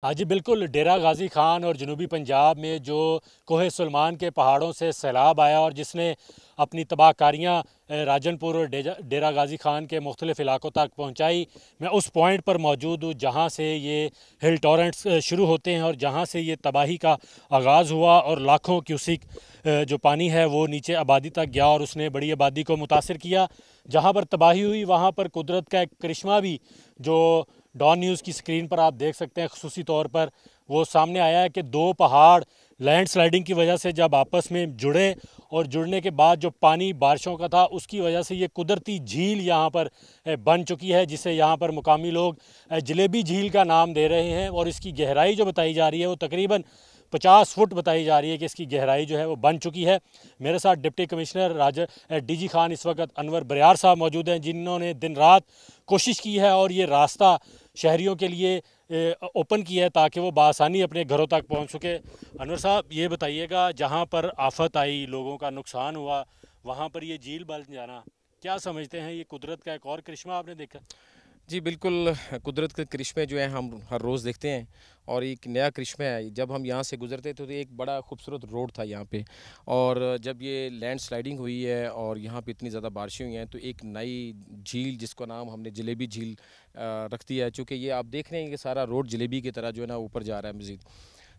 हाँ जी, बिल्कुल। डेरा गाज़ी ख़ान और जनूबी पंजाब में जो कोहे सुलेमान के पहाड़ों से सैलाब आया और जिसने अपनी तबाहकारियाँ राजनपुर और डेरा गाज़ी ख़ान के मुख्तलिफ़ इलाकों तक पहुँचाई। मैं उस पॉइंट पर मौजूद हूँ जहाँ से ये हिल टॉरेंट्स शुरू होते हैं और जहाँ से ये तबाही का आगाज़ हुआ और लाखों क्यूसिक जो पानी है वो नीचे आबादी तक गया और उसने बड़ी आबादी को मुतासिर किया। जहाँ पर तबाही हुई वहाँ पर कुदरत का एक करिश्मा भी जो डॉन न्यूज़ की स्क्रीन पर आप देख सकते हैं ख़ुसूसी तौर पर वो सामने आया है कि दो पहाड़ लैंडस्लाइडिंग की वजह से जब आपस में जुड़े और जुड़ने के बाद जो पानी बारिशों का था उसकी वजह से ये कुदरती झील यहाँ पर बन चुकी है, जिसे यहाँ पर मुकामी लोग जलेबी झील का नाम दे रहे हैं। और इसकी गहराई जो बताई जा रही है वो तकरीबन 50 फुट बताई जा रही है कि इसकी गहराई जो है वो बन चुकी है। मेरे साथ डिप्टी कमिश्नर डीजी खान इस वक्त अनवर बरियार साहब मौजूद हैं, जिन्होंने दिन रात कोशिश की है और ये रास्ता शहरियों के लिए ओपन किया है ताकि वो बआसानी अपने घरों तक पहुंच सके। अनवर साहब, ये बताइएगा, जहां पर आफत आई, लोगों का नुकसान हुआ, वहां पर ये झील बन जाना, क्या समझते हैं? ये कुदरत का एक और करिश्मा आपने देखा? जी बिल्कुल, कुदरत के करिश्मे जो हैं हम हर रोज़ देखते हैं और एक नया करिश्मा है। जब हम यहाँ से गुज़रते थे तो एक बड़ा खूबसूरत रोड था यहाँ पे, और जब ये लैंड स्लाइडिंग हुई है और यहाँ पे इतनी ज़्यादा बारिशें हुई हैं तो एक नई झील जिसका नाम हमने जलेबी झील रख दिया है, चूँकि ये आप देख रहे हैं कि सारा रोड जलेबी की तरह जो है ना ऊपर जा रहा है मज़ीद।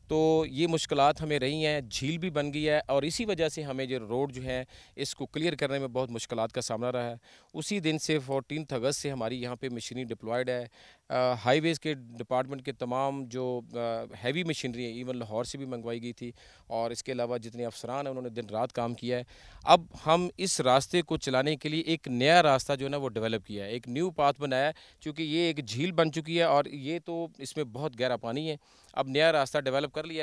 तो ये मुश्किलात हमें रही हैं, झील भी बन गई है और इसी वजह से हमें जो रोड जो है इसको क्लियर करने में बहुत मुश्किलात का सामना रहा है। उसी दिन से 14 अगस्त से हमारी यहाँ पे मशीनरी डिप्लॉयड है। हाईवेज़ के डिपार्टमेंट के तमाम जो हैवी मशीनरी है इवन लाहौर से भी मंगवाई गई थी, और इसके अलावा जितने अफसरान हैं उन्होंने दिन रात काम किया है। अब हम इस रास्ते को चलाने के लिए एक नया रास्ता जो है ना वो डेवलप किया है, एक न्यू पाथ बनाया है, क्योंकि ये एक झील बन चुकी है और ये तो इसमें बहुत गहरा पानी है। अब नया रास्ता डेवलप कर लिया है